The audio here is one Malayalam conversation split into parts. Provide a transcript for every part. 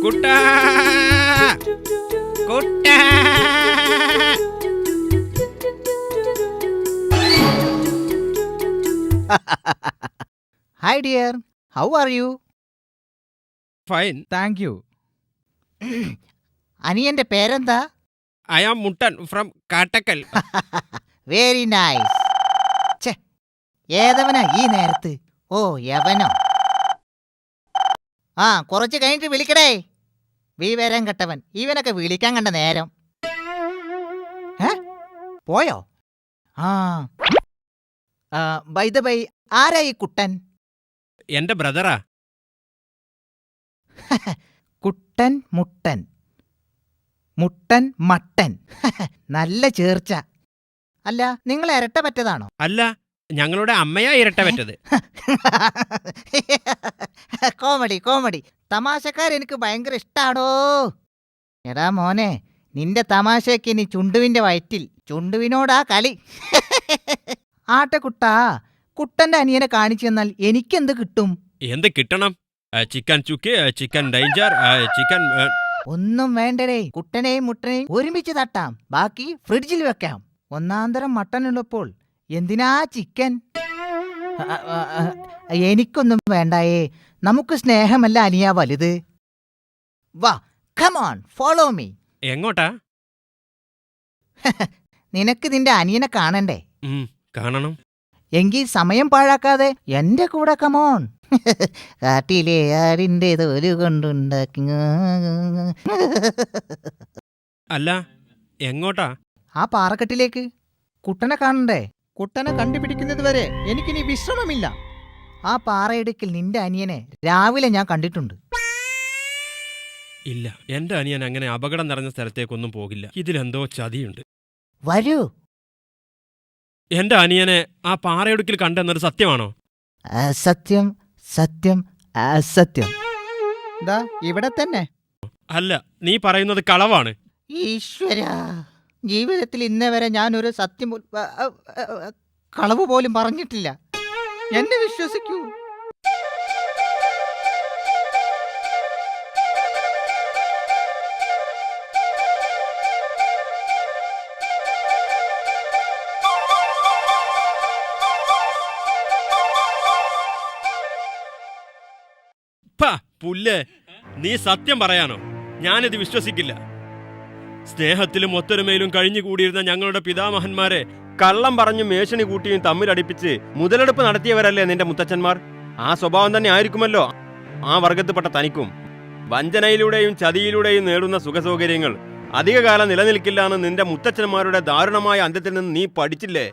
Kutta Kutta Hi dear, how are you? Fine. Thank you. അനിയന്റെ പേരെന്താ? ഐ ആം മുട്ടൻ ഫ്രം കാട്ടക്കൽ. Very nice. ഛേ, ഏതവനാ ഈ നേരത്ത്? ഓ യവനോ. ആ കുറച്ച് കഴിഞ്ഞിട്ട് വിളിക്കടേ. വിവരം കെട്ടവൻ, ഇവനൊക്കെ വിളിക്കാൻ കണ്ട നേരം. പോയോ? ബൈ ദ ബൈ, ആരാ ഈ കുട്ടൻ? എന്റെ ബ്രദറാ. കുട്ടൻ മുട്ടൻ, മുട്ടൻ മട്ടൻ. നല്ല ചേർച്ച. അല്ല, നിങ്ങൾ ഇരട്ട പറ്റതാണോ? അല്ല, ഞങ്ങളുടെ അമ്മയാ ഇരട്ട പറ്റത്. Comedy comedy. തമാശക്കാരെനിക്ക് ഭയങ്കര ഇഷ്ടാടോ. എടാ മോനെ, നിന്റെ തമാശയ്ക്ക് ഇനി ചുണ്ടുവിന്റെ വയറ്റിൽ. ചുണ്ടുവിനോടാ കളി. ആട്ടക്കുട്ടാ, കുട്ടന്റെ അനിയനെ കാണിച്ചു തന്നാൽ എനിക്കെന്ത് കിട്ടും? എന്ത് കിട്ടണം? ചിക്കൻ ചുക്ക്, ചിക്കൻ ഡേഞ്ചർ, ചിക്കൻ. ഒന്നും വേണ്ടടേ. കുട്ടനെയും മുട്ടനെയും ഒരുമിച്ച് തട്ടാം, ബാക്കി ഫ്രിഡ്ജിൽ വെക്കാം. ഒന്നാന്തരം മട്ടൻ ഉള്ളപ്പോൾ എന്തിനാ ചിക്കൻ? എനിക്കൊന്നും വേണ്ടായേ. നമുക്ക് സ്നേഹമല്ല അനിയാ വലുത്. വാ, കം ഓൺ, ഫോളോ മീ. എങ്ങോട്ടാ? നിനക്ക് നിന്റെ അനിയനെ കാണണ്ടേ? കാണണം. എങ്കിൽ സമയം പാഴാക്കാതെ എന്റെ കൂടെ കമോൺ. കാട്ടിലെ ആടിന്റെ തോല് കൊണ്ടുണ്ടാക്കി. അല്ല, എങ്ങോട്ടാ? ആ പാറക്കെട്ടിലേക്ക്. കുട്ടനെ കാണണ്ടേ? കുട്ടനെ കണ്ടുപിടിക്കുന്നത് വരെ എനിക്കിനി വിശ്രമമില്ല. ആ പാറയിടുക്കിൽ നിന്റെ അനിയനെ രാവിലെ ഞാൻ കണ്ടിട്ടുണ്ട്. ഇല്ല, എന്റെ അനിയൻ അങ്ങനെ അപകടം നിറഞ്ഞ സ്ഥലത്തേക്കൊന്നും പോകില്ല. ഇതിലെന്തോ ചതിയുണ്ട്. വരൂ. എന്റെ അനിയനെ ആ പാറയിടുക്കിൽ കണ്ടെന്നത് സത്യമാണോ? സത്യം സത്യം അസത്യം. ദാ ഇവിടെ തന്നെ. അല്ല, നീ പറയുന്നത് കളവാണ്. ഈശ്വര, ജീവിതത്തിൽ ഇന്നേ വരെ ഞാനൊരു സത്യം കളവ് പോലും പറഞ്ഞിട്ടില്ല. എന്നെ വിശ്വസിക്കൂ. പുല്ലേ, നീ സത്യം പറയാനോ? ഞാനിത് വിശ്വസിക്കില്ല. സ്നേഹത്തിലും ഒത്തൊരുമയിലും കഴിഞ്ഞുകൂടിയിരുന്ന ഞങ്ങളുടെ പിതാമഹന്മാരെ കള്ളം പറഞ്ഞും മേശണി കൂട്ടിയും തമ്മിലടിപ്പിച്ച് മുതലെടുപ്പ് നടത്തിയവരല്ലേ നിന്റെ മുത്തച്ഛന്മാർ? ആ സ്വഭാവം തന്നെ ആയിരിക്കുമല്ലോ ആ വർഗത്തിൽപ്പെട്ട തനിക്കും. വഞ്ചനയിലൂടെയും ചതിയിലൂടെയും നേടുന്ന സുഖസൗകര്യങ്ങൾ അധികകാലം നിലനിൽക്കില്ല എന്ന് നിന്റെ മുത്തച്ഛന്മാരുടെ ദാരുണമായ അന്ത്യത്തിൽ നിന്ന് നീ പഠിച്ചില്ലേ?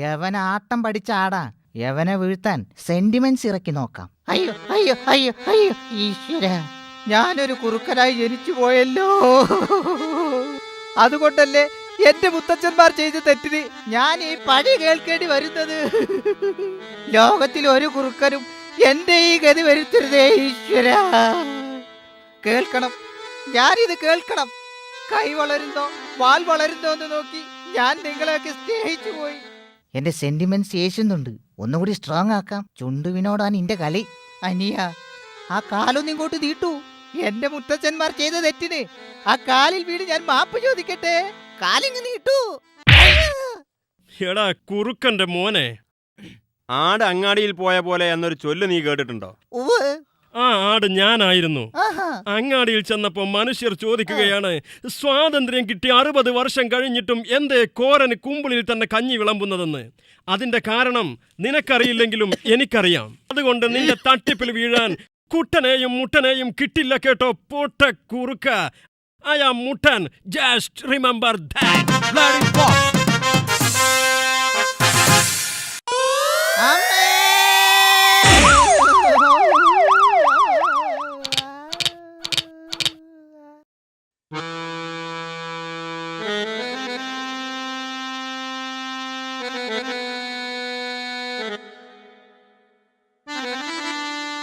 യവൻ ആട്ടം പഠിച്ച ആടാ. യവനെ വീഴ്ത്താൻ സെന്റിമെന്റ്സ് ഇറക്കി നോക്കാം. അയ്യോ അയ്യോ അയ്യോ അയ്യോ ഈശ്വര, ഞാനൊരു കുറുക്കനായി ജനിച്ചു പോയല്ലോ. അതുകൊണ്ടല്ലേ എന്റെ മുത്തച്ഛന്മാർ ചെയ്ത തെറ്റിന് ഞാൻ ഈ പഴി കേൾക്കേണ്ടി വരുന്നത്. ലോകത്തിൽ ഒരു കുറുക്കനും എന്റെ ഈ ഗതി വരുത്തരുതേ ഈശ്വര. കേൾക്കണം, ഞാനിത് കേൾക്കണം. കൈ വളരുന്നോ വാൽ വളരുന്നോ എന്ന് നോക്കി ഞാൻ നിങ്ങളെയൊക്കെ സ്നേഹിച്ചു പോയി. എന്റെ സെന്റിമെന്റ്സ് യേശുന്നുണ്ട്. ഒന്നുകൂടി സ്ട്രോങ് ആക്കാം. ചുണ്ടുവിനോടാണ് എന്റെ കളി. അനിയ, ആ കാലൊന്നും ഇങ്ങോട്ട് നീട്ടൂ. എന്റെ മുത്തച്ഛന്മാർ ചെയ്ത തെറ്റിന് ആ കാലിൽ വീട് ഞാൻ മാപ്പ് ചോദിക്കട്ടെ. കാലിങ് നീട്ടൂ. എടാ കുറുക്കന്റെ മോനെ, ആട് അങ്ങാടിയിൽ പോയ പോലെ എന്നൊരു ചൊല്ല് നീ കേട്ടിട്ടുണ്ടോ? ആ ആട് ഞാനായിരുന്നു. അങ്ങാടിയിൽ ചെന്നപ്പോ മനുഷ്യർ ചോദിക്കുകയാണ്, സ്വാതന്ത്ര്യം കിട്ടി 60 വർഷം കഴിഞ്ഞിട്ടും എന്തേ കോരന് കുമ്പിളിൽ തന്നെ കഞ്ഞി വിളമ്പുന്നതെന്ന്. അതിന്റെ കാരണം നിനക്കറിയില്ലെങ്കിലും എനിക്കറിയാം. അതുകൊണ്ട് നിന്റെ തട്ടിപ്പിൽ വീഴാൻ കുട്ടനെയും മുട്ടനെയും കിട്ടില്ല കേട്ടോ പൊട്ട കുറുക്ക. ഐ ആം മുട്ടൻ, ജസ്റ്റ് റിമെമ്പർ ദാറ്റ്. അമ്മ